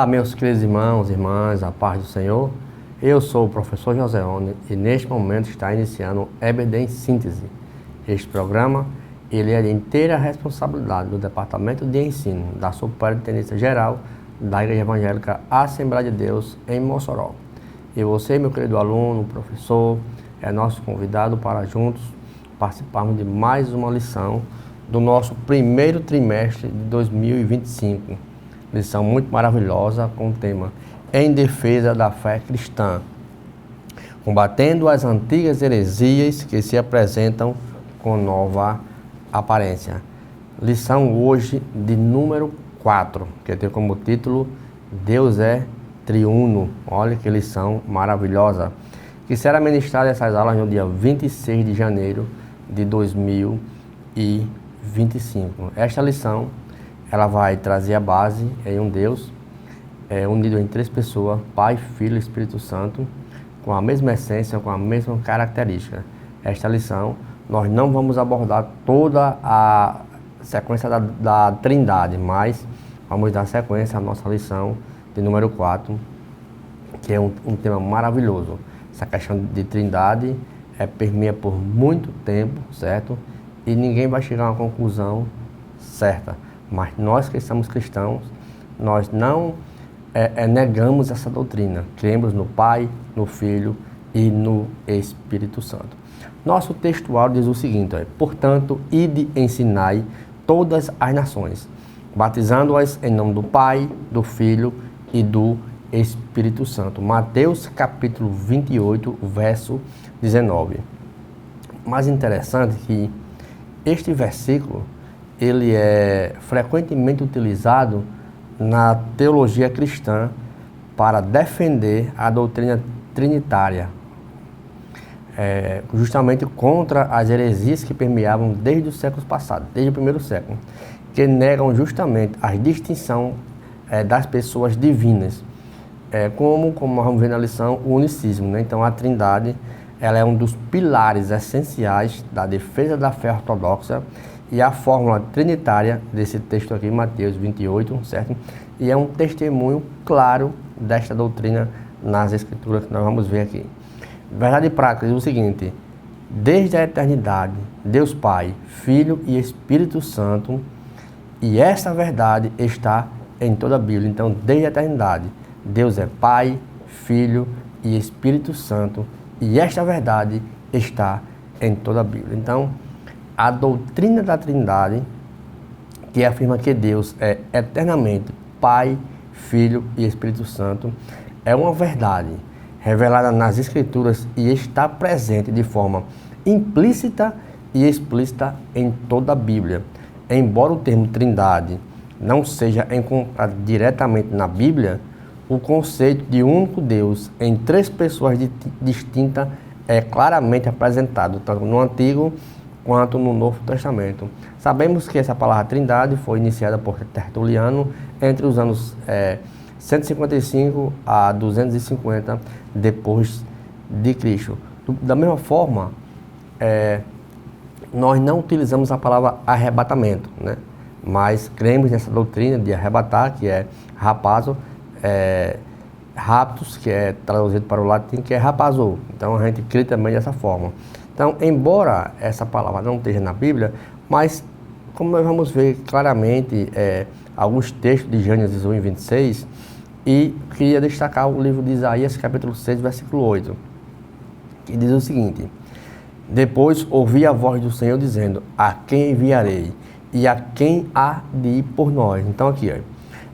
meus queridos irmãos e irmãs, a paz do Senhor. Eu sou o professor Joseone e neste momento está iniciando o EBD em Síntese. Este programa ele é de inteira responsabilidade do Departamento de Ensino da Superintendência Geral da Igreja Evangélica Assembleia de Deus em Mossoró. E você, meu querido aluno, professor, é nosso convidado para juntos participarmos de mais uma lição do nosso primeiro trimestre de 2025. Lição muito maravilhosa com o tema Em Defesa da Fé Cristã, combatendo as antigas heresias que se apresentam com nova aparência. Lição hoje de número 4, que tem como título Deus é Triuno. Olha que lição maravilhosa, que será ministrada essas aulas no dia 26 de janeiro de 2025. Esta lição ela vai trazer a base em um Deus unido em três pessoas, Pai, Filho e Espírito Santo, com a mesma essência, com a mesma característica. Esta lição, nós não vamos abordar toda a sequência da Trindade, mas vamos dar sequência à nossa lição de número 4, que é um tema maravilhoso. Essa questão de Trindade permeia por muito tempo, certo? E ninguém vai chegar a uma conclusão certa. Mas nós que somos cristãos, nós não negamos essa doutrina. Cremos no Pai, no Filho e no Espírito Santo. Nosso textual diz o seguinte: portanto, ide ensinai todas as nações, batizando-as em nome do Pai, do Filho e do Espírito Santo. Mateus capítulo 28, verso 19. Mais interessante que este versículo ele é frequentemente utilizado na teologia cristã para defender a doutrina trinitária, justamente contra as heresias que permeavam desde os séculos passados, desde o primeiro século, que negam justamente a distinção das pessoas divinas, como nós vamos ver na lição, o unicismo, né? Então a Trindade ela é um dos pilares essenciais da defesa da fé ortodoxa e a fórmula trinitária desse texto aqui, Mateus 28, certo? E é um testemunho claro desta doutrina nas Escrituras que nós vamos ver aqui. Verdade prática diz o seguinte: desde a eternidade, Deus Pai, Filho e Espírito Santo, e essa verdade está em toda a Bíblia. Então, desde a eternidade, Deus é Pai, Filho e Espírito Santo, e esta verdade está em toda a Bíblia. Então, a doutrina da Trindade, que afirma que Deus é eternamente Pai, Filho e Espírito Santo, é uma verdade revelada nas Escrituras e está presente de forma implícita e explícita em toda a Bíblia. Embora o termo Trindade não seja encontrado diretamente na Bíblia, o conceito de único Deus em três pessoas distintas é claramente apresentado, tanto no Antigo quanto no Novo Testamento. Sabemos que essa palavra Trindade foi iniciada por Tertuliano entre os anos 155 a 250 depois de Cristo. Da mesma forma, nós não utilizamos a palavra arrebatamento, né? Mas cremos nessa doutrina de arrebatar, que é rapazo, raptus, que é traduzido para o latim, que é rapazo. Então a gente crê também dessa forma. Então, embora essa palavra não esteja na Bíblia, mas como nós vamos ver claramente alguns textos de Gênesis 1 e 26, e queria destacar o livro de Isaías, capítulo 6, versículo 8, que diz o seguinte: depois ouvi a voz do Senhor dizendo, a quem enviarei e a quem há de ir por nós? Então aqui,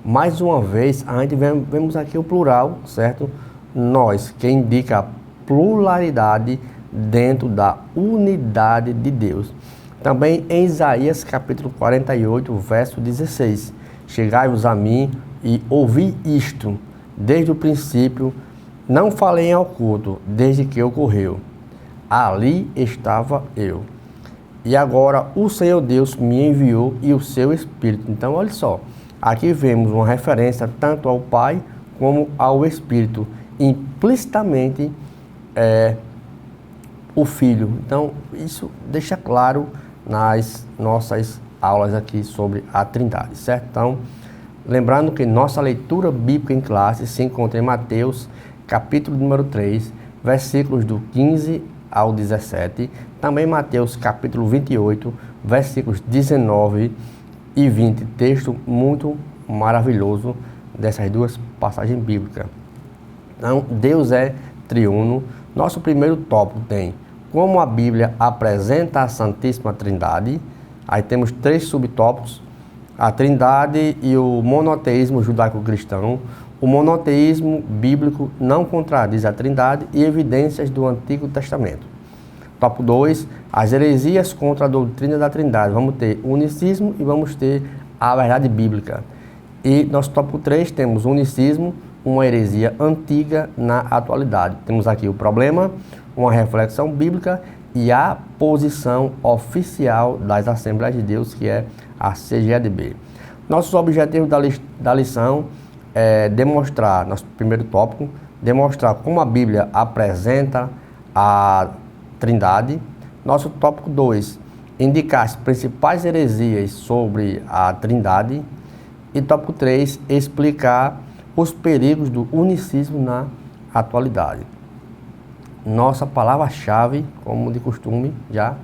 mais uma vez, a gente vemos aqui o plural, certo? Nós, que indica a pluralidade dentro da unidade de Deus. Também em Isaías capítulo 48, verso 16, chegai-vos a mim e ouvi isto, desde o princípio, não falei em oculto, desde que ocorreu. Ali estava eu. E agora o Senhor Deus me enviou e o seu Espírito. Então, olha só, aqui vemos uma referência tanto ao Pai como ao Espírito, implicitamente o Filho. Então, isso deixa claro nas nossas aulas aqui sobre a Trindade, certo? Então, Lembrando que nossa leitura bíblica em classe se encontra em Mateus, capítulo número 3, versículos do 15 ao 17, também Mateus, capítulo 28, versículos 19 e 20, texto muito maravilhoso dessas duas passagens bíblicas. Então, Deus é triuno. Nosso primeiro tópico tem como a Bíblia apresenta a Santíssima Trindade. Aí temos 3 subtópicos: a Trindade e o monoteísmo judaico-cristão. O monoteísmo bíblico não contradiz a Trindade e evidências do Antigo Testamento. Tópico 2, as heresias contra a doutrina da Trindade. Vamos ter unicismo e vamos ter a verdade bíblica. E nosso tópico 3 temos unicismo, uma heresia antiga na atualidade. Temos aqui o problema, uma reflexão bíblica e a posição oficial das Assembleias de Deus, que é a CGADB. Nossos objetivos da lição é demonstrar, nosso primeiro tópico, demonstrar como a Bíblia apresenta a Trindade. Nosso tópico 2, indicar as principais heresias sobre a Trindade. E tópico 3, explicar os perigos do unicismo na atualidade. Nossa palavra-chave, como de costume, já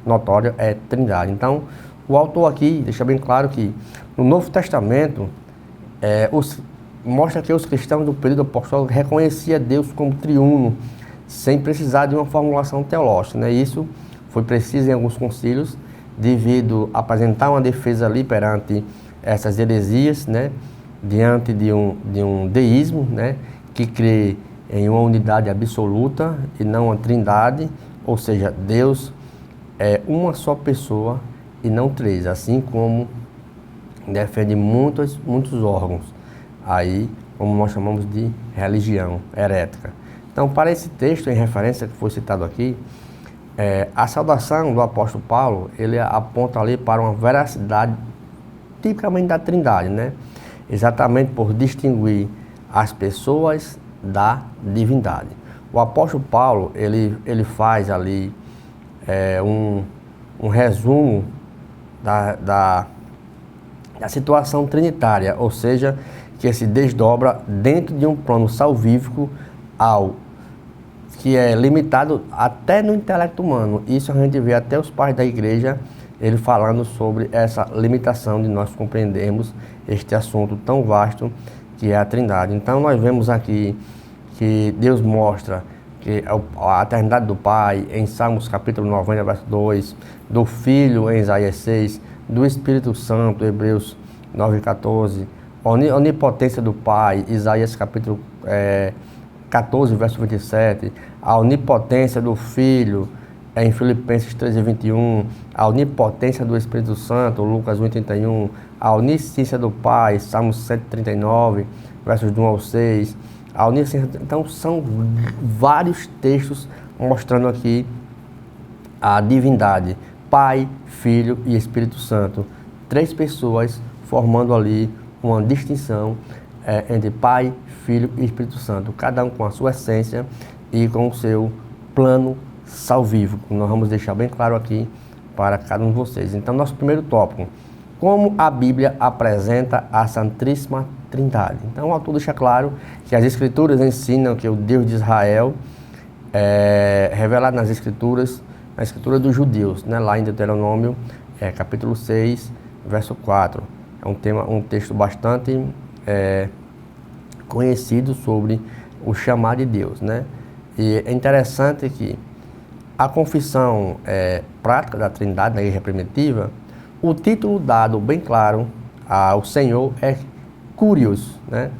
notória, é Trindade. Então, o autor aqui deixa bem claro que no Novo Testamento mostra que os cristãos do período apostólico reconheciam Deus como triuno, sem precisar de uma formulação teológica, né? Isso foi preciso em alguns concílios, devido a apresentar uma defesa ali perante essas heresias, né? Diante de um deísmo, né? Que crê em uma unidade absoluta e não uma trindade, ou seja, Deus é uma só pessoa e não 3, assim como defende muitos órgãos, aí como nós chamamos de religião herética. Então, para esse texto em referência que foi citado aqui, a saudação do apóstolo Paulo, ele aponta ali para uma veracidade tipicamente da Trindade, né? Exatamente por distinguir as pessoas da divindade. O apóstolo Paulo, ele faz ali um resumo da situação trinitária, ou seja, que se desdobra dentro de um plano salvífico que é limitado até no intelecto humano. Isso a gente vê até os pais da igreja, ele falando sobre essa limitação de nós compreendermos este assunto tão vasto que é a Trindade. Então nós vemos aqui que Deus mostra que a eternidade do Pai em Salmos capítulo 90, verso 2, do Filho em Isaías 6, do Espírito Santo, Hebreus 9, 14, onipotência do Pai, Isaías capítulo 14, verso 27, a onipotência do Filho em Filipenses 13, 21, a onipotência do Espírito Santo, Lucas 1, 31, a onisciência do Pai, Salmos 139, versos do 1 ao 6, a onisciência. Então são vários textos mostrando aqui a divindade, Pai, Filho e Espírito Santo, 3 pessoas formando ali uma distinção entre Pai, Filho e Espírito Santo, cada um com a sua essência e com o seu plano salvífico. Nós vamos deixar bem claro aqui para cada um de vocês. Então, nosso primeiro tópico, como a Bíblia apresenta a Santíssima Trindade. Então, o autor deixa claro que as Escrituras ensinam que o Deus de Israel revelado nas Escrituras, na Escritura dos judeus, né? Lá em Deuteronômio, capítulo 6, verso 4. É um texto bastante conhecido sobre o chamar de Deus, né? E é interessante que a confissão prática da Trindade na Igreja Primitiva, o título dado bem claro ao Senhor é Kyrios, né?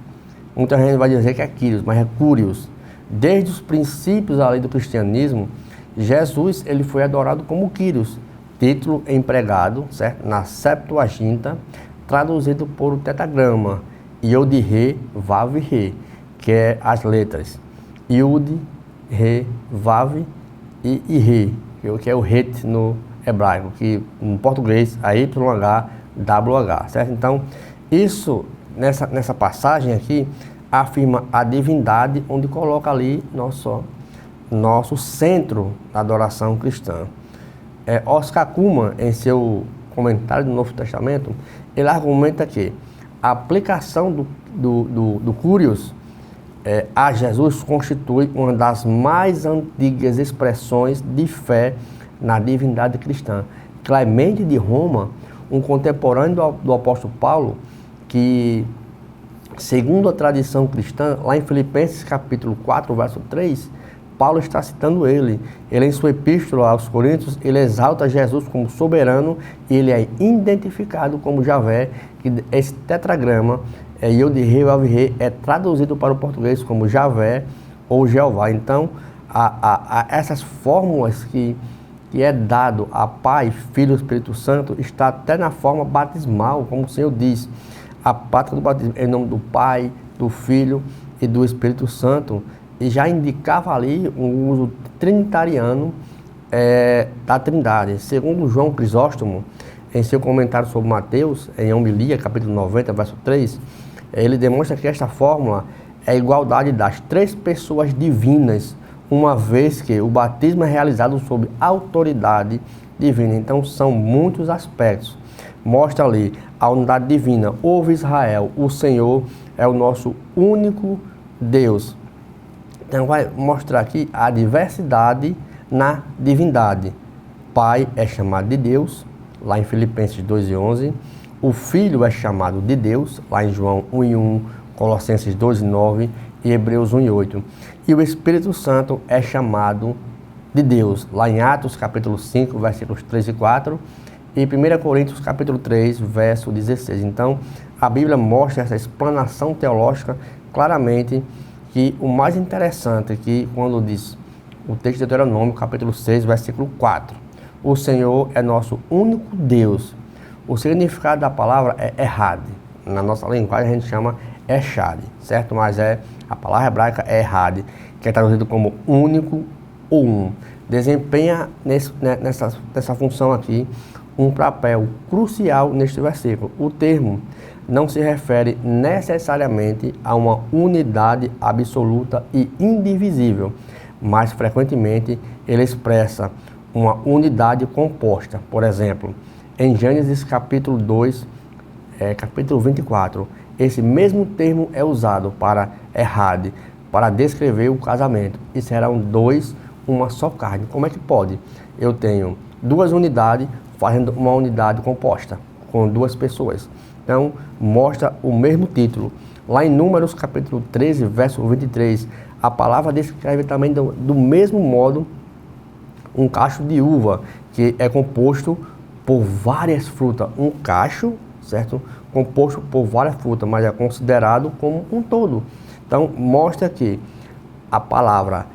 Muita gente vai dizer que é Kyrios, mas é Kyrios. Desde os princípios ali do cristianismo, Jesus ele foi adorado como Kyrios, título empregado, certo? Na Septuaginta, traduzido por o tetragrama Yod, Re, Vav, Re, que é as letras Yud, Re, Vav e Re, que é o Het no hebraico, que no português é YH, WH, certo? Então, isso, nessa passagem aqui, afirma a divindade, onde coloca ali nosso centro da adoração cristã. Oscar Cullmann, em seu comentário do Novo Testamento, ele argumenta que a aplicação do Curios a Jesus constitui uma das mais antigas expressões de fé na divindade cristã. Clemente de Roma, um contemporâneo do apóstolo Paulo, que, segundo a tradição cristã, lá em Filipenses capítulo 4, verso 3, Paulo está citando ele. Ele, em sua epístola aos Coríntios, ele exalta Jesus como soberano e ele é identificado como Javé, que esse tetragrama, Yod-Heh, Vav-Heh, é traduzido para o português como Javé ou Jeová. Então, essas fórmulas que é dado a Pai, Filho e Espírito Santo, está até na forma batismal, como o Senhor diz. A prática do batismo em nome do Pai, do Filho e do Espírito Santo, e já indicava ali um uso trinitariano da Trindade. Segundo João Crisóstomo, em seu comentário sobre Mateus, em Homilia, capítulo 90, verso 3, ele demonstra que esta fórmula é a igualdade das três pessoas divinas, uma vez que o batismo é realizado sob autoridade divina. Então, são muitos aspectos. Mostra ali a unidade divina. Ouve Israel, o Senhor é o nosso único Deus. Então, vai mostrar aqui a diversidade na divindade. Pai é chamado de Deus, lá em Filipenses 2:11. O Filho é chamado de Deus, lá em João 1:1, Colossenses 2:9 e Hebreus 1:8. E o Espírito Santo é chamado de Deus, lá em Atos capítulo 5, versículos 3 e 4, e 1 Coríntios capítulo 3, verso 16. Então, a Bíblia mostra essa explanação teológica claramente, que o mais interessante é que quando diz o texto de Deuteronômio capítulo 6, versículo 4, o Senhor é nosso único Deus. O significado da palavra é Errad. Na nossa linguagem a gente chama Echad, certo? Mas a palavra hebraica é Errad, que é traduzido como único ou um. Desempenha nessa função aqui um papel crucial neste versículo. O termo não se refere necessariamente a uma unidade absoluta e indivisível, mas frequentemente ele expressa uma unidade composta. Por exemplo, em Gênesis capítulo 2, capítulo 24, esse mesmo termo é usado para Errad, para descrever o casamento. E serão dois, uma só carne. Como é que pode? Eu tenho duas unidades fazendo uma unidade composta, com duas pessoas. Então, mostra o mesmo título. Lá em Números capítulo 13, verso 23, a palavra descreve também do mesmo modo um cacho de uva, que é composto por várias frutas. Um cacho, certo? Composto por várias frutas, mas é considerado como um todo. Então, mostra que a palavra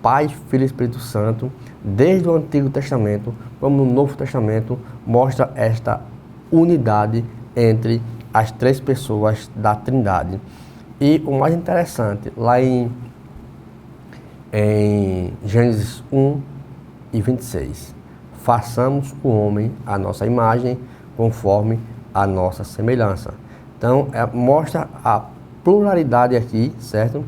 Pai, Filho e Espírito Santo, desde o Antigo Testamento, como no Novo Testamento, mostra esta unidade entre as três pessoas da Trindade. E o mais interessante, lá em Gênesis 1:26, façamos o homem à nossa imagem, conforme a nossa semelhança. Então, mostra a pluralidade aqui, certo?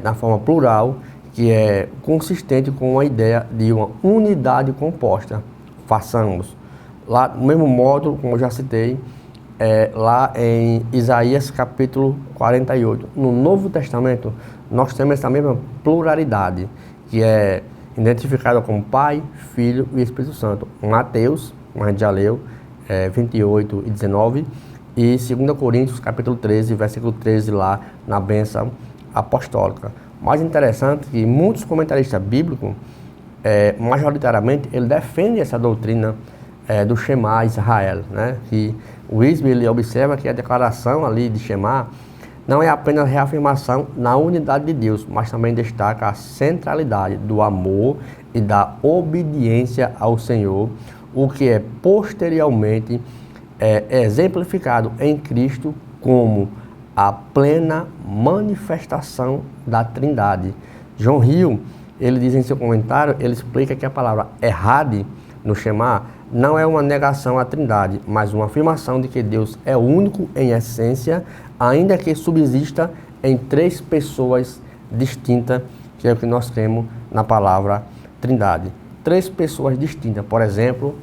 Na forma plural, que é consistente com a ideia de uma unidade composta. Façamos. Lá, do mesmo modo, como eu já citei, lá em Isaías capítulo 48. No Novo Testamento, nós temos essa mesma pluralidade, que é identificada como Pai, Filho e Espírito Santo. Mateus, como a gente já leu, 28 e 19, e 2 Coríntios capítulo 13, versículo 13, lá na bênção apostólica. Mais interessante que muitos comentaristas bíblicos, majoritariamente, ele defende essa doutrina do Shema Israel, né? Que o Wisby, ele observa que a declaração ali de Shema não é apenas reafirmação na unidade de Deus, mas também destaca a centralidade do amor e da obediência ao Senhor, o que é posteriormente exemplificado em Cristo como a plena manifestação da Trindade. John Hill, ele diz em seu comentário, ele explica que a palavra Errad no Shema não é uma negação à Trindade, mas uma afirmação de que Deus é único em essência, ainda que subsista em três pessoas distintas, que é o que nós temos na palavra Trindade. Três pessoas distintas, por exemplo,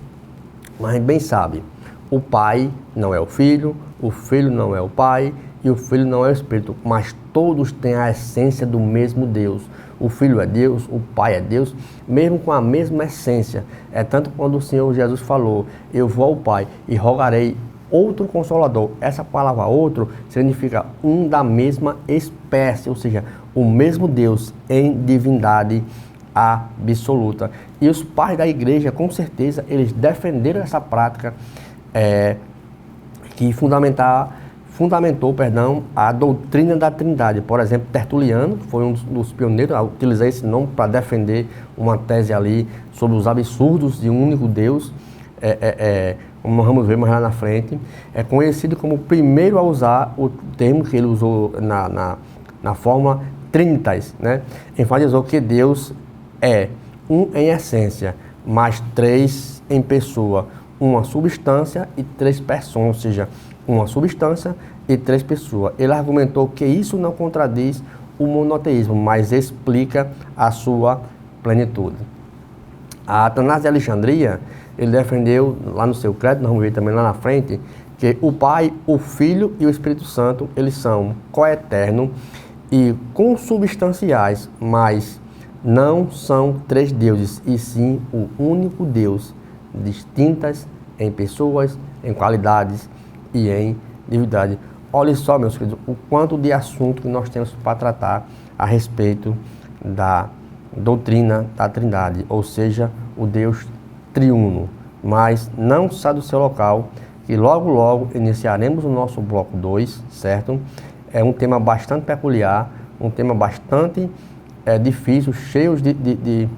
a gente bem sabe, o Pai não é o Filho, o Filho não é o Pai e o Filho não é o Espírito, mas todos têm a essência do mesmo Deus. O Filho é Deus, o Pai é Deus, mesmo com a mesma essência. É tanto quando o Senhor Jesus falou, eu vou ao Pai e rogarei outro Consolador. Essa palavra outro significa um da mesma espécie, ou seja, o mesmo Deus em divindade absoluta. E os pais da igreja, com certeza, eles defenderam essa prática que fundamentou a doutrina da Trindade. Por exemplo, Tertuliano foi um dos pioneiros a utilizar esse nome para defender uma tese ali sobre os absurdos de um único Deus, como nós vamos ver mais lá na frente. É conhecido como o primeiro a usar o termo que ele usou na fórmula Trinitas, né? Enfatizou que Deus é um em essência, mas três em pessoa, uma substância e três pessoas, ou seja, uma substância e três pessoas. Ele argumentou que isso não contradiz o monoteísmo, mas explica a sua plenitude. A Atanásio de Alexandria, ele defendeu lá no seu credo, nós vamos ver também lá na frente, que o Pai, o Filho e o Espírito Santo, eles são coeternos e consubstanciais, mas não são três deuses, e sim o único Deus, distintas em pessoas, em qualidades e em divindade. Olha só, meus queridos, o quanto de assunto que nós temos para tratar a respeito da doutrina da Trindade, ou seja, o Deus triuno. Mas não sai do seu local, que logo iniciaremos o nosso bloco 2, certo? É um tema bastante peculiar, um tema bastante difícil, cheio de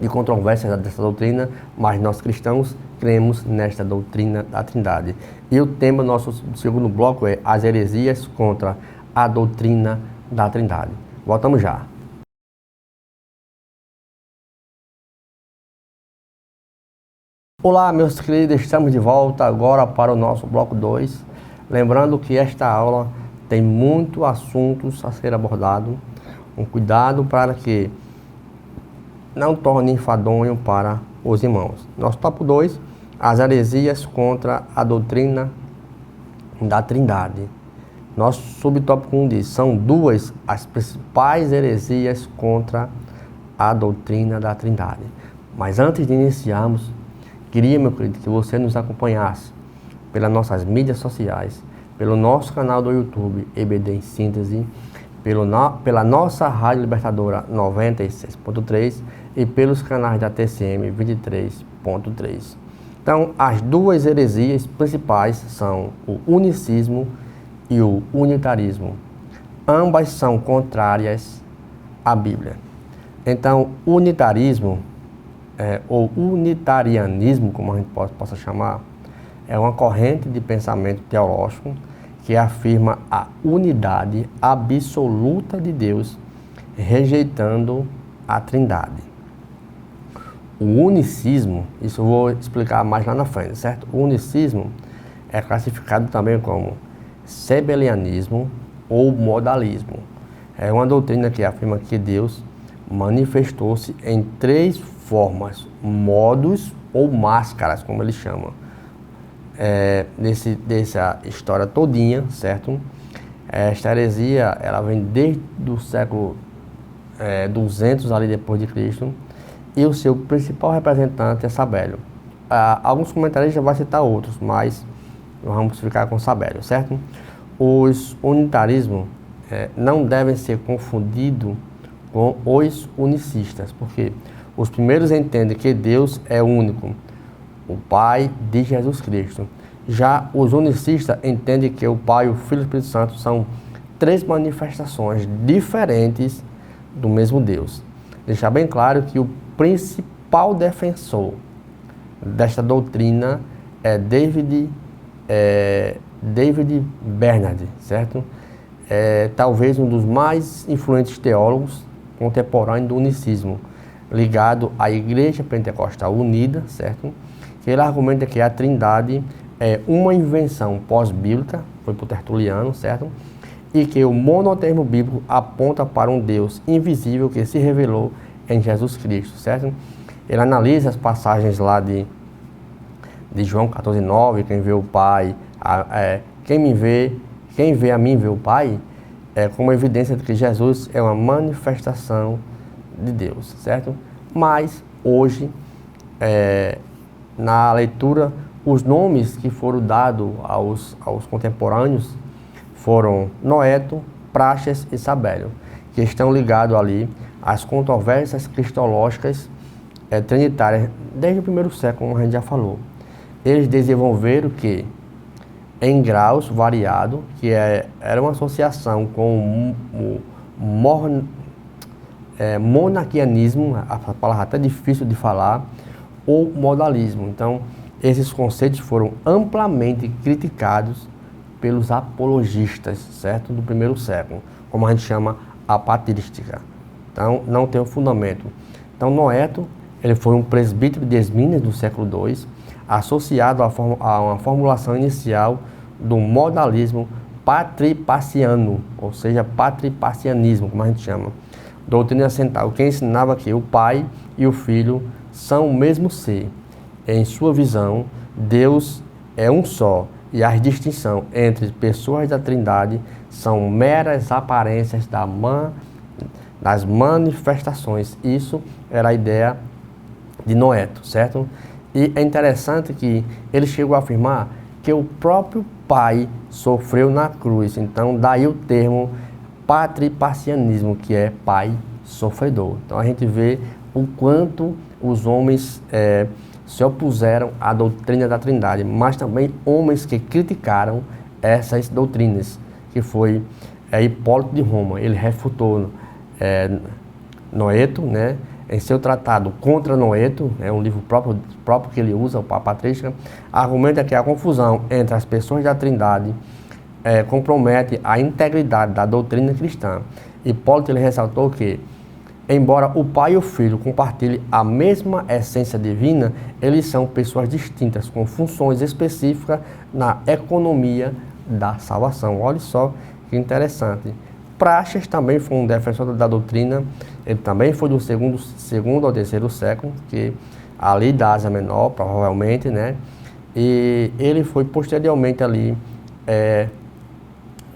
controvérsias dessa doutrina, mas nós cristãos cremos nesta doutrina da Trindade. E o tema do nosso segundo bloco é as heresias contra a doutrina da Trindade. Voltamos já. Olá, meus queridos, estamos de volta agora para o nosso bloco 2. Lembrando que esta aula tem muitos assuntos a ser abordado. Um cuidado para que não torne enfadonho para os irmãos. Nosso tópico 2, as heresias contra a doutrina da Trindade. Nosso subtópico 1 diz, são duas as principais heresias contra a doutrina da Trindade. Mas antes de iniciarmos, queria, meu querido, que você nos acompanhasse pelas nossas mídias sociais, pelo nosso canal do YouTube, EBD em Síntese, pela nossa Rádio Libertadora 96.3 e pelos canais da TCM 23.3. Então, as duas heresias principais são o unicismo e o unitarismo. Ambas são contrárias à Bíblia. Então, unitarismo, ou unitarianismo, como a gente possa chamar, é uma corrente de pensamento teológico que afirma a unidade absoluta de Deus, rejeitando a Trindade. O unicismo, isso eu vou explicar mais lá na frente, certo? O unicismo é classificado também como sebelianismo ou modalismo. É uma doutrina que afirma que Deus manifestou-se em três formas, modos ou máscaras, como ele chama. Dessa história todinha, certo? Esta heresia, ela vem desde o século 200 ali depois de Cristo, e o seu principal representante é Sabélio. Alguns comentaristas vão citar outros, mas vamos ficar com Sabélio, certo? Os unitarismos não devem ser confundidos com os unicistas, porque os primeiros entendem que Deus é único, o Pai de Jesus Cristo. Já os unicistas entendem que o Pai, o Filho e o Espírito Santo são três manifestações diferentes do mesmo Deus. Deixar bem claro que o principal defensor desta doutrina é David Bernard, certo? Talvez um dos mais influentes teólogos contemporâneos do unicismo, ligado à Igreja Pentecostal Unida, certo? Que ele argumenta que a Trindade é uma invenção pós-bíblica, foi por Tertuliano, certo? E que o monoteísmo bíblico aponta para um Deus invisível que se revelou em Jesus Cristo, certo? Ele analisa as passagens lá de João 14:9, quem vê o Pai, quem vê a mim vê o Pai, é como evidência de que Jesus é uma manifestação de Deus, certo? Mas hoje, na leitura, os nomes que foram dados aos contemporâneos foram Noeto, Práxeas e Sabélio, que estão ligados ali às controvérsias cristológicas trinitárias desde o primeiro século, como a gente já falou. Eles desenvolveram que, em graus variados, que era uma associação com o monarquianismo, a palavra até difícil de falar, ou modalismo. Então, esses conceitos foram amplamente criticados pelos apologistas, certo? Do primeiro século, como a gente chama a patrística. Então, não tem um fundamento. Então, Noeto, ele foi um presbítero de Esminas do século II, associado a uma formulação inicial do modalismo patripaciano, ou seja, patripacianismo, como a gente chama. Doutrina central, que ensinava que o Pai e o Filho são o mesmo ser. Em sua visão, Deus é um só, e a distinção entre pessoas da Trindade são meras aparências das manifestações. Isso era a ideia de Noeto, certo? E é interessante que ele chegou a afirmar que o próprio Pai sofreu na cruz. Então, daí o termo patripacianismo, que é Pai sofredor. Então, a gente vê o quanto os homens se opuseram à doutrina da Trindade, mas também homens que criticaram essas doutrinas, que foi Hipólito de Roma. Ele refutou Noeto, né? Em seu tratado Contra Noeto, é um livro próprio que ele usa, o Papa Patrística, argumenta que a confusão entre as pessoas da Trindade compromete a integridade da doutrina cristã. Hipólito ele ressaltou que, embora o Pai e o Filho compartilhem a mesma essência divina, eles são pessoas distintas, com funções específicas na economia da salvação. Olha só que interessante. Práxeas também foi um defensor da doutrina, ele também foi do segundo ao terceiro século, que ali da Ásia Menor, provavelmente, né? E ele foi posteriormente ali,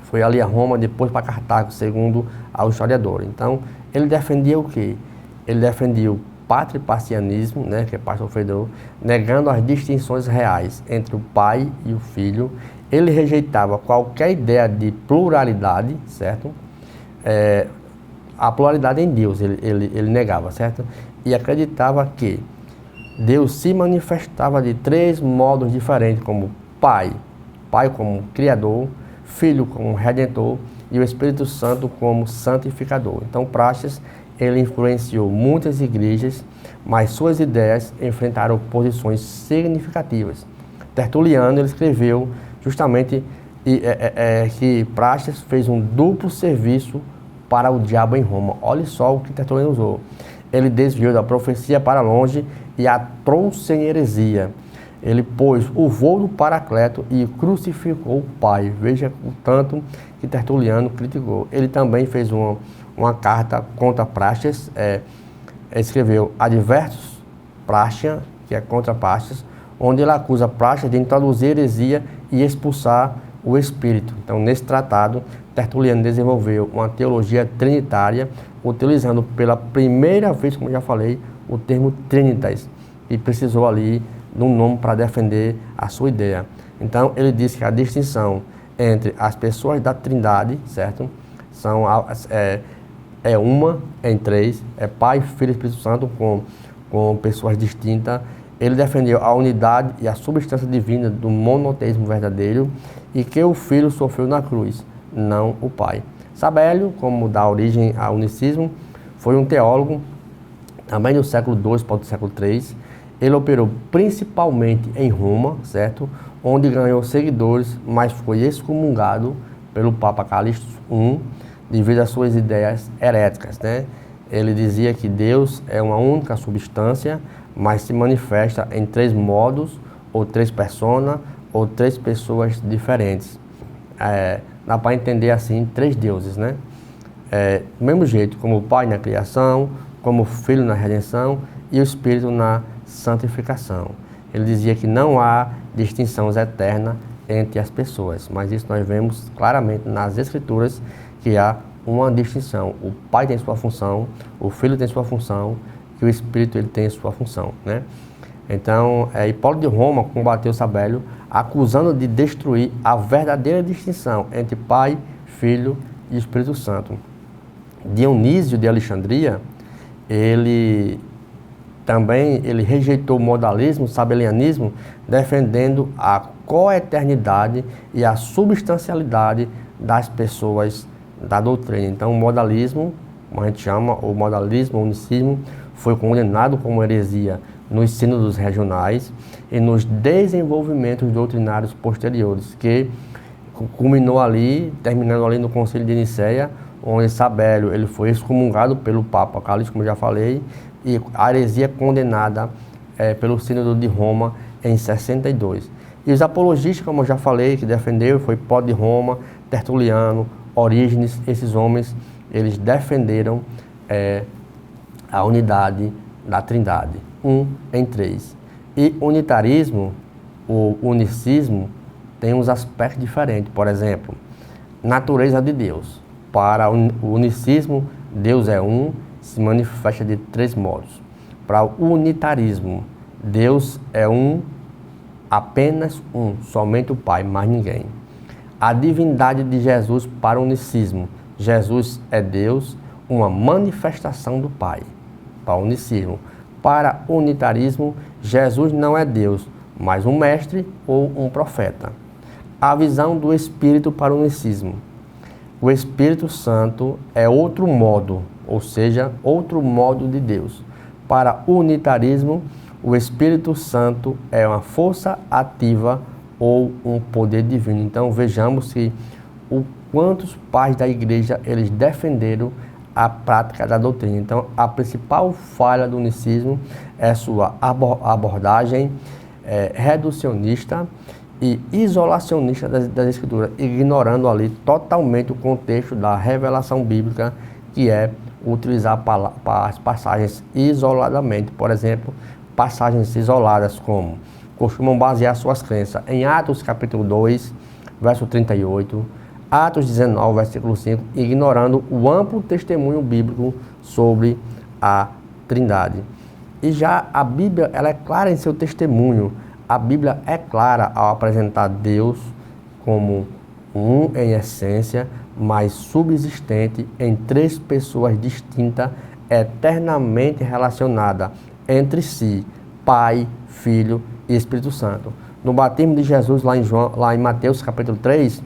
foi ali a Roma, depois para Cartago, segundo ao historiador. Então, ele defendia o quê? Ele defendia o patripacianismo, né, que é pai sofredor, negando as distinções reais entre o Pai e o Filho. Ele rejeitava qualquer ideia de pluralidade, certo? A pluralidade em Deus, ele negava, certo? E acreditava que Deus se manifestava de três modos diferentes, como Pai como Criador, Filho como Redentor e o Espírito Santo como Santificador. Então, Práxeas, ele influenciou muitas igrejas, mas suas ideias enfrentaram oposições significativas. Tertuliano, ele escreveu justamente que Práxeas fez um duplo serviço para o diabo em Roma. Olha só o que Tertuliano usou. Ele desviou da profecia para longe e a trouxe em heresia. Ele pôs o voo do Paracleto e crucificou o Pai. Veja o tanto que Tertuliano criticou. Ele também fez uma carta contra Práxeas, escreveu Adversus Práxea, que é contra Práxeas, onde ele acusa Práxeas de introduzir heresia e expulsar o Espírito. Então, nesse tratado, Tertuliano desenvolveu uma teologia trinitária, utilizando pela primeira vez, como já falei, o termo Trinitas, e precisou ali de um nome para defender a sua ideia. Então, ele disse que a distinção entre as pessoas da Trindade, certo? É uma em três, é Pai, Filho e Espírito Santo com pessoas distintas. Ele defendeu a unidade e a substância divina do monoteísmo verdadeiro e que o Filho sofreu na cruz, não o Pai. Sabélio, como dá origem ao unicismo, foi um teólogo também do século II para o século III. Ele operou principalmente em Roma, certo? Onde ganhou seguidores, mas foi excomungado pelo Papa Calixto I devido às suas ideias heréticas, né? Ele dizia que Deus é uma única substância, mas se manifesta em três modos, ou três personas, ou três pessoas diferentes. Dá para entender assim, três deuses, né? Do mesmo jeito, como o Pai na criação, como o Filho na redenção e o Espírito na santificação. Ele dizia que não há distinções eternas entre as pessoas, mas isso nós vemos claramente nas Escrituras que há uma distinção. O Pai tem sua função, o Filho tem sua função e o Espírito ele tem sua função, né? Então, Hipólito de Roma combateu Sabélio, acusando de destruir a verdadeira distinção entre Pai, Filho e Espírito Santo. Dionísio de Alexandria, ele rejeitou o modalismo, o sabelianismo, defendendo a coeternidade e a substancialidade das pessoas da doutrina. Então, o modalismo, como a gente chama, o modalismo, o unicismo, foi condenado como heresia nos sínodos regionais e nos desenvolvimentos doutrinários posteriores, que culminou ali, terminando ali no Concílio de Nicéia, onde Sabélio ele foi excomungado pelo Papa Calixto, como já falei, e a heresia condenada pelo Sínodo de Roma em 62. E os apologistas, como eu já falei, que defendeu, foi Hipólito de Roma, Tertuliano, Orígenes, esses homens, eles defenderam a unidade da Trindade, um em três. E unitarismo, o unicismo, tem uns aspectos diferentes. Por exemplo, natureza de Deus. Para o unicismo, Deus é um, se manifesta de três modos. Para o unitarismo, Deus é um, apenas um, somente o Pai, mais ninguém. A divindade de Jesus para o unicismo, Jesus é Deus, uma manifestação do Pai, para o unicismo. Para o unitarismo, Jesus não é Deus, mas um mestre ou um profeta. A visão do Espírito para o unicismo. O Espírito Santo é outro modo, ou seja, outro modo de Deus. Para o unitarismo, o Espírito Santo é uma força ativa ou um poder divino. Então vejamos que quantos pais da igreja eles defenderam a prática da doutrina. Então a principal falha do unicismo é sua abordagem reducionista e isolacionista das Escrituras, ignorando ali totalmente o contexto da revelação bíblica, que é utilizar as passagens isoladamente. Por exemplo, passagens isoladas como costumam basear suas crenças em Atos capítulo 2, verso 38, Atos 19, versículo 5, ignorando o amplo testemunho bíblico sobre a Trindade. E já a Bíblia, ela é clara em seu testemunho. A Bíblia é clara ao apresentar Deus como um em essência, mas subsistente em três pessoas distintas, eternamente relacionadas entre si, Pai, Filho e Espírito Santo. No batismo de Jesus, lá em Mateus capítulo 3,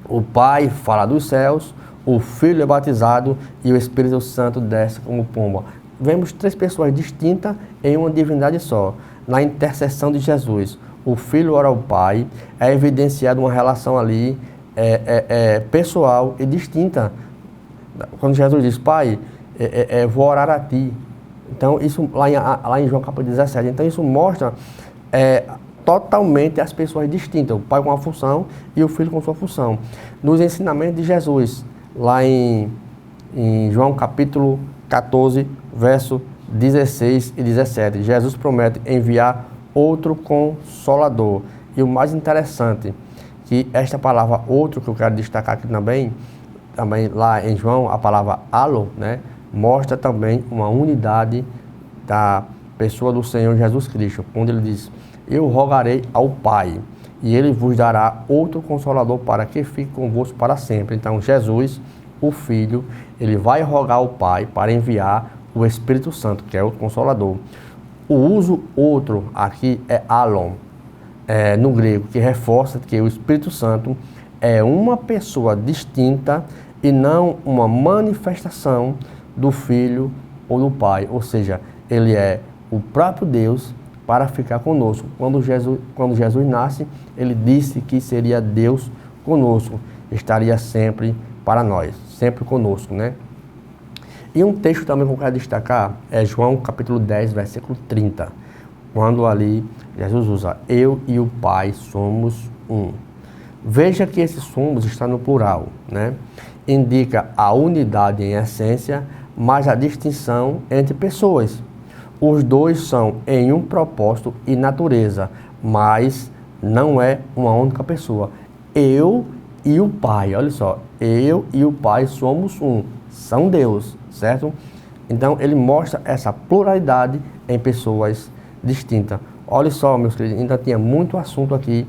o Pai fala dos céus, o Filho é batizado e o Espírito Santo desce como pomba. Vemos três pessoas distintas em uma divindade só. Na intercessão de Jesus, o Filho ora ao Pai, é evidenciada uma relação ali pessoal e distinta. Quando Jesus diz, Pai, vou orar a Ti. Então, isso lá em João capítulo 17. Então, isso mostra totalmente as pessoas distintas. O Pai com a função e o Filho com sua função. Nos ensinamentos de Jesus, lá em João capítulo 14, verso 16 e 17, Jesus promete enviar outro Consolador. E o mais interessante, que esta palavra outro, que eu quero destacar aqui também lá em João, a palavra alo, né, mostra também uma unidade da pessoa do Senhor Jesus Cristo, quando ele diz, eu rogarei ao Pai, e ele vos dará outro Consolador para que fique convosco para sempre. Então Jesus, o Filho, ele vai rogar ao Pai para enviar o Espírito Santo, que é o Consolador. O uso outro aqui é alon, no grego, que reforça que o Espírito Santo é uma pessoa distinta e não uma manifestação do Filho ou do Pai. Ou seja, ele é o próprio Deus para ficar conosco. Quando Jesus nasce, ele disse que seria Deus conosco, estaria sempre para nós, sempre conosco, né? E um texto também que eu quero destacar é João capítulo 10, versículo 30, quando ali Jesus usa, eu e o Pai somos um. Veja que esse somos está no plural, né? Indica a unidade em essência, mas a distinção entre pessoas. Os dois são em um propósito e natureza, mas não é uma única pessoa. Eu e o Pai, olha só, eu e o Pai somos um, são Deus, certo? Então ele mostra essa pluralidade em pessoas distintas. Olha só, meus queridos, ainda tinha muito assunto aqui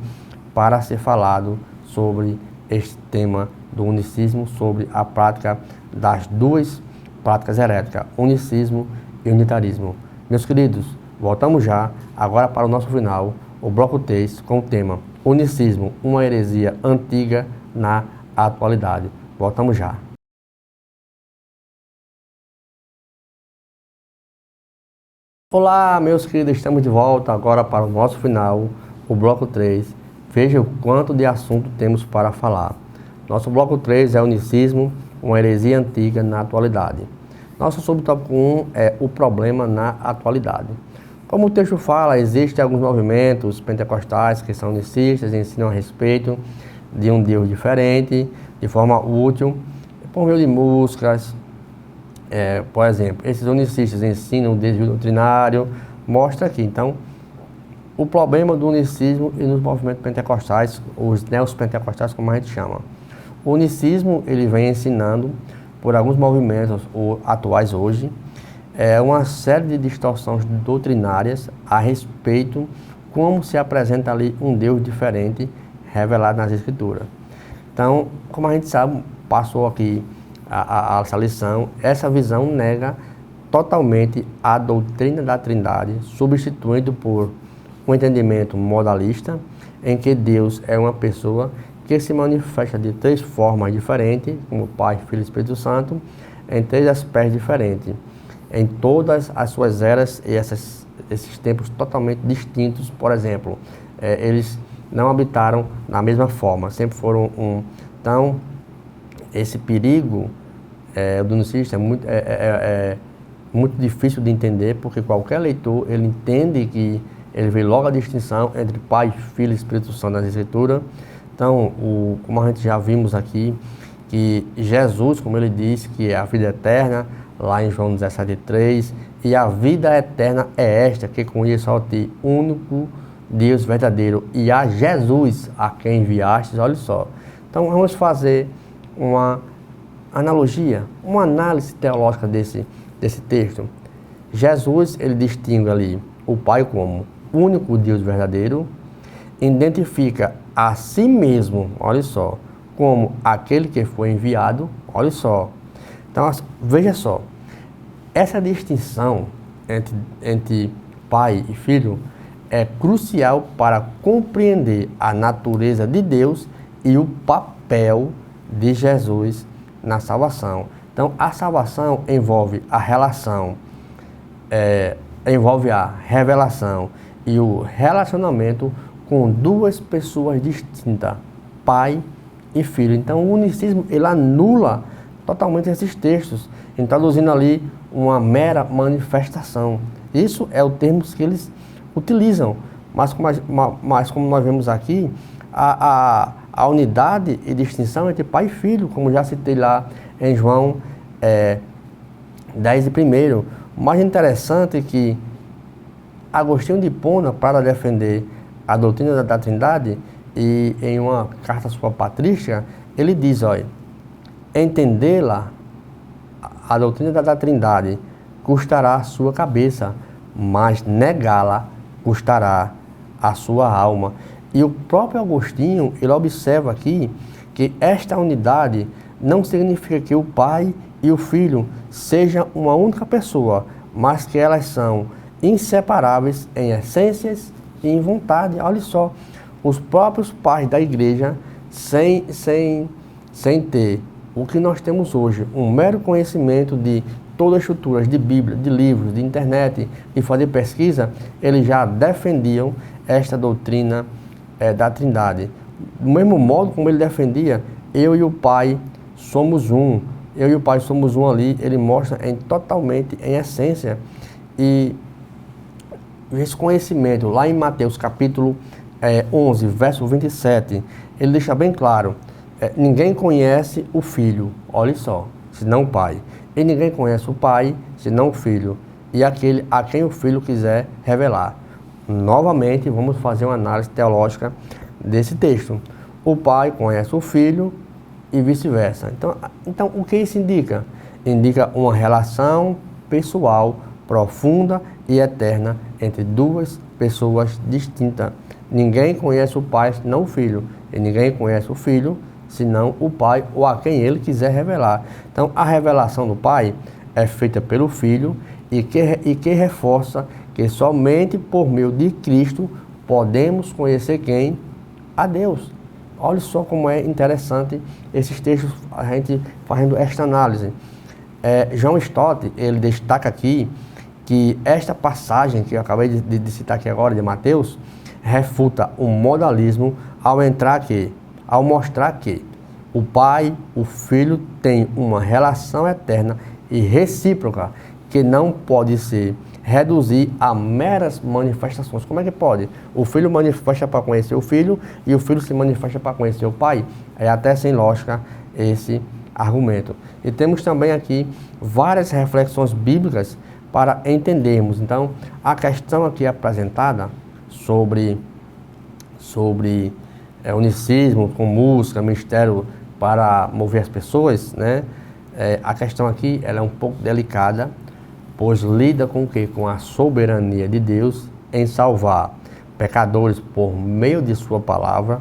para ser falado sobre este tema do unicismo, sobre a prática das duas práticas heréticas, unicismo e unitarismo. Meus queridos, voltamos já agora para o nosso final, o bloco 3, com o tema unicismo, uma heresia antiga na atualidade. Voltamos já. Olá, meus queridos, estamos de volta agora para o nosso final, o bloco 3. Veja o quanto de assunto temos para falar. Nosso bloco 3 é unicismo, uma heresia antiga na atualidade. Nosso subtópico 1 é o problema na atualidade. Como o texto fala, existem alguns movimentos pentecostais que são unicistas e ensinam a respeito de um Deus diferente, de forma útil, por meio de músicas. Por exemplo, esses unicistas ensinam o desvio doutrinário, mostra aqui. Então, o problema do unicismo e nos movimentos pentecostais, os neopentecostais, como a gente chama. O unicismo, ele vem ensinando, por alguns movimentos atuais hoje, uma série de distorções doutrinárias a respeito como se apresenta ali um Deus diferente revelado nas Escrituras. Então, como a gente sabe, passou aqui essa lição, essa visão nega totalmente a doutrina da Trindade, substituindo por um entendimento modalista, em que Deus é uma pessoa que se manifesta de três formas diferentes, como Pai, Filho e Espírito Santo, em três aspectos diferentes, em todas as suas eras e esses tempos totalmente distintos. Por exemplo, eles não habitaram na mesma forma, sempre foram um. Então, esse perigo do unicista é muito difícil de entender, porque qualquer leitor, ele entende que ele vê logo a distinção entre Pai, Filho e Espírito Santo nas Escrituras. Então, como a gente já vimos aqui, que Jesus, como ele disse, que é a vida eterna, lá em João 17:3, e a vida eterna é esta, que conheça a ti, único Deus verdadeiro, e a Jesus a quem enviastes. Olha só. Então, vamos fazer uma analogia, uma análise teológica desse texto. Jesus, ele distingue ali o Pai como único Deus verdadeiro, identifica a si mesmo, olha só, como aquele que foi enviado, olha só. Então, veja só, essa distinção entre Pai e Filho é crucial para compreender a natureza de Deus e o papel de Jesus na salvação. Então, a salvação envolve a relação, envolve a revelação e o relacionamento com duas pessoas distintas, Pai e Filho. Então, o unicismo, ele anula totalmente esses textos, introduzindo ali uma mera manifestação. Isso é o termo que eles utilizam, mas como nós vemos aqui, a unidade e distinção entre Pai e Filho, como já citei lá em João 10:1. O mais interessante é que Agostinho de Hipona, para defender a doutrina da Trindade, e em uma carta sua patrística, ele diz, olha, entendê-la, a doutrina da Trindade, custará a sua cabeça, mas negá-la custará a sua alma. E o próprio Agostinho, ele observa aqui que esta unidade não significa que o Pai e o Filho sejam uma única pessoa, mas que elas são inseparáveis em essências e em vontade. Olha só, os próprios pais da igreja, sem ter o que nós temos hoje, um mero conhecimento de todas as estruturas de Bíblia, de livros, de internet, de fazer pesquisa, eles já defendiam esta doutrina da Trindade. Do mesmo modo como ele defendia, eu e o Pai somos um. Eu e o Pai somos um ali, ele mostra totalmente em essência. E esse conhecimento, lá em Mateus capítulo 11, verso 27, ele deixa bem claro, ninguém conhece o Filho, olha só, senão o Pai. E ninguém conhece o Pai, senão o Filho, e aquele a quem o Filho quiser revelar. Novamente, vamos fazer uma análise teológica desse texto. O pai conhece o filho e vice-versa. Então, o que isso indica? Indica uma relação pessoal profunda e eterna entre duas pessoas distintas. Ninguém conhece o pai senão o filho, e ninguém conhece o filho senão o pai ou a quem ele quiser revelar. Então, a revelação do pai é feita pelo filho e que reforça que somente por meio de Cristo podemos conhecer quem? A Deus. Olha só como é interessante esses textos, a gente fazendo esta análise. John Stott, ele destaca aqui que esta passagem que eu acabei de citar aqui agora, de Mateus, refuta o modalismo ao mostrar que o pai, o filho, tem uma relação eterna e recíproca que não pode ser reduzir a meras manifestações. Como é que pode? O filho manifesta para conhecer o filho e o filho se manifesta para conhecer o pai? É até sem lógica esse argumento. E temos também aqui várias reflexões bíblicas para entendermos. Então, a questão aqui apresentada sobre unicismo com música, ministério para mover as pessoas, né? A questão aqui ela é um pouco delicada, pois lida com o quê? Com a soberania de Deus em salvar pecadores por meio de sua palavra,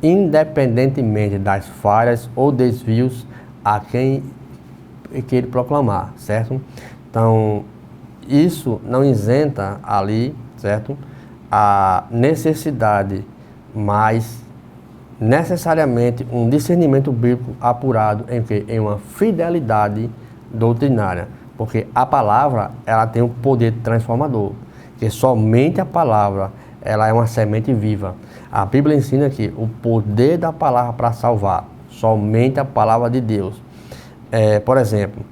independentemente das falhas ou desvios a quem ele proclamar, certo? Então, isso não isenta ali, certo? A necessidade, mas necessariamente um discernimento bíblico apurado em uma fidelidade doutrinária. Porque a palavra, ela tem um poder transformador, que somente a palavra, ela é uma semente viva. A Bíblia ensina que o poder da palavra para salvar, somente a palavra de Deus. Por exemplo,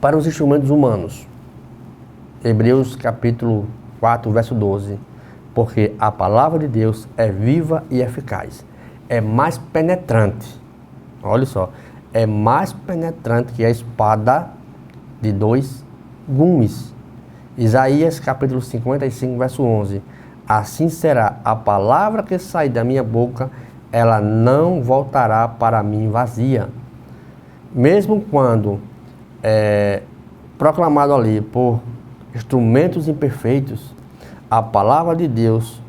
para os instrumentos humanos, Hebreus capítulo 4, verso 12, porque a palavra de Deus é viva e eficaz, é mais penetrante, olha só, é mais penetrante que a espada de dois gumes. Isaías capítulo 55, verso 11. Assim será a palavra que sai da minha boca, ela não voltará para mim vazia. Mesmo quando proclamado ali por instrumentos imperfeitos, a palavra de Deus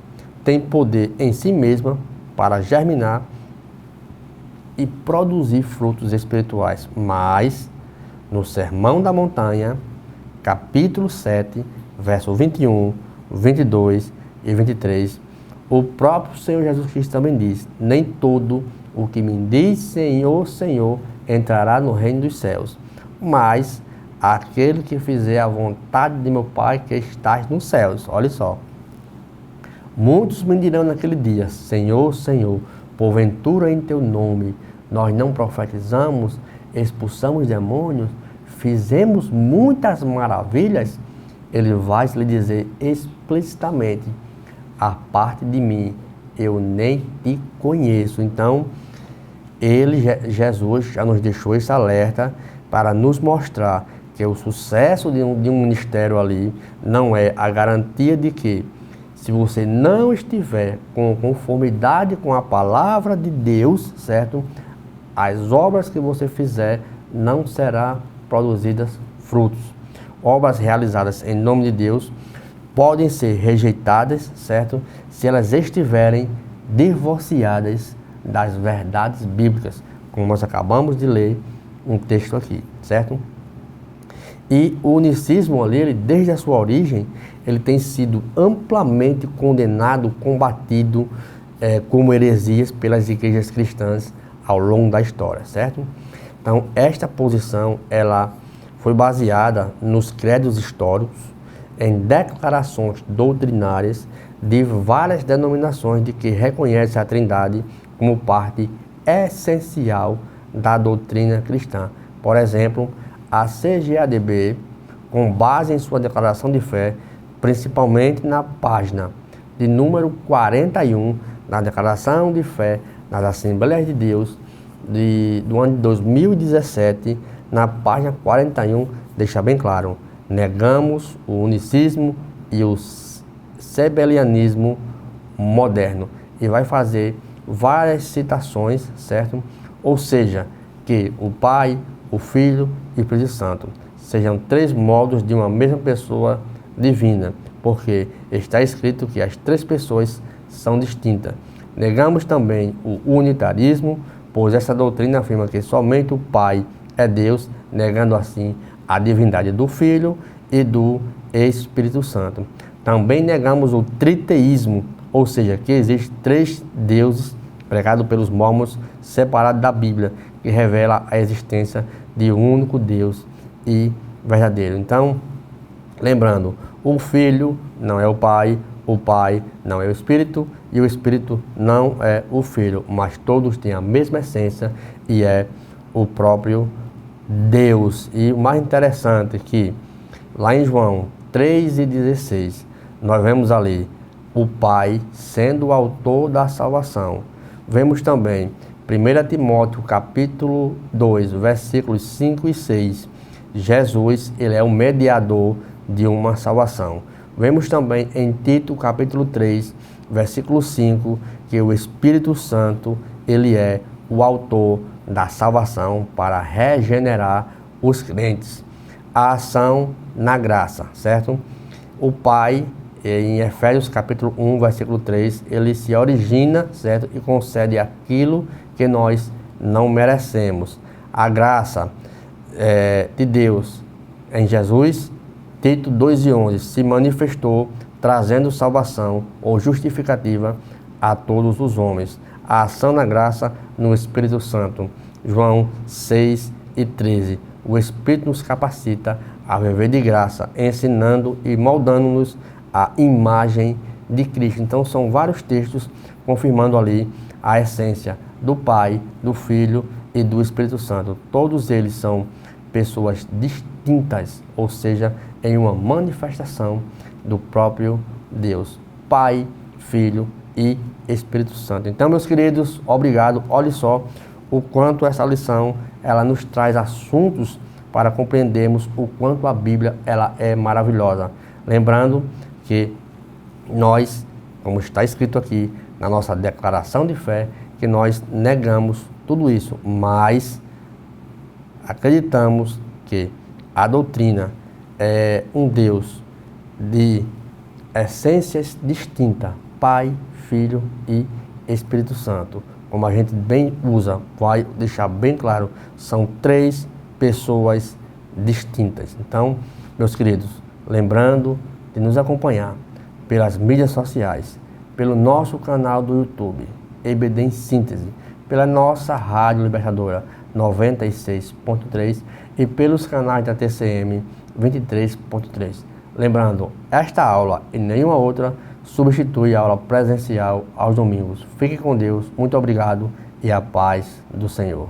tem poder em si mesma para germinar e produzir frutos espirituais. Mas, no Sermão da Montanha, capítulo 7, verso 21, 22 e 23, o próprio Senhor Jesus Cristo também diz: nem todo o que me diz Senhor, Senhor, entrará no reino dos céus, mas aquele que fizer a vontade de meu Pai que estás nos céus. Olha só. Muitos me dirão naquele dia: Senhor, Senhor, porventura em teu nome nós não profetizamos, expulsamos demônios, fizemos muitas maravilhas? Ele vai lhe dizer explicitamente: a parte de mim, eu nem te conheço. Então, Jesus já nos deixou esse alerta para nos mostrar que o sucesso de um ministério ali não é a garantia de que, se você não estiver com conformidade com a palavra de Deus, certo? As obras que você fizer não serão produzidas frutos. Obras realizadas em nome de Deus podem ser rejeitadas, certo? Se elas estiverem divorciadas das verdades bíblicas, como nós acabamos de ler um texto aqui, certo? E o unicismo ali, desde a sua origem, ele tem sido amplamente condenado, combatido como heresias pelas igrejas cristãs ao longo da história, certo? Então, esta posição, ela foi baseada nos credos históricos, em declarações doutrinárias de várias denominações de que reconhecem a Trindade como parte essencial da doutrina cristã. Por exemplo, a CGADB, com base em sua declaração de fé, principalmente na página de número 41, na declaração de fé nas Assembleias de Deus do ano de 2017, na página 41, deixa bem claro: negamos o unicismo e o sebelianismo moderno. E vai fazer várias citações, certo? Ou seja, que o Pai, o Filho e o Espírito Santo sejam três modos de uma mesma pessoa divina, porque está escrito que as três pessoas são distintas. Negamos também o unitarismo, pois essa doutrina afirma que somente o Pai é Deus, negando assim a divindade do Filho e do Espírito Santo. Também negamos o triteísmo, ou seja, que existem três deuses, pregado pelos mormons, separados da Bíblia, que revela a existência de um único Deus e verdadeiro. Então, lembrando, o Filho não é o Pai não é o Espírito e o Espírito não é o Filho, mas todos têm a mesma essência e é o próprio Deus. E o mais interessante é que lá em João 3,16, nós vemos ali o Pai sendo o autor da salvação. Vemos também 1 Timóteo capítulo 2, versículos 5 e 6. Jesus, ele é o mediador de uma salvação. Vemos também em Tito capítulo 3, versículo 5, que o Espírito Santo, ele é o autor da salvação para regenerar os crentes. A ação na graça, certo? O Pai, em Efésios capítulo 1, versículo 3, ele se origina, certo? E concede aquilo que nós não merecemos. A graça de Deus em Jesus, Tito 2,11, se manifestou trazendo salvação ou justificativa a todos os homens. A ação na graça no Espírito Santo. João 6,13. O Espírito nos capacita a viver de graça, ensinando e moldando-nos a imagem de Cristo. Então são vários textos confirmando ali a essência do Pai, do Filho e do Espírito Santo. Todos eles são pessoas distintas, ou seja, em uma manifestação do próprio Deus, Pai, Filho e Espírito Santo. Então, meus queridos, obrigado. Olhe só o quanto essa lição ela nos traz assuntos para compreendermos o quanto a Bíblia ela é maravilhosa. Lembrando que nós, como está escrito aqui na nossa declaração de fé, que nós negamos tudo isso, mas acreditamos que a doutrina é um Deus de essências distintas, Pai, Filho e Espírito Santo. Como a gente bem usa, vai deixar bem claro, são três pessoas distintas. Então, meus queridos, lembrando de nos acompanhar pelas mídias sociais, pelo nosso canal do YouTube, EBD em Síntese, pela nossa Rádio Libertadora 96.3 e pelos canais da TCM 23.3. Lembrando, esta aula e nenhuma outra substitui a aula presencial aos domingos. Fique com Deus, muito obrigado e a paz do Senhor.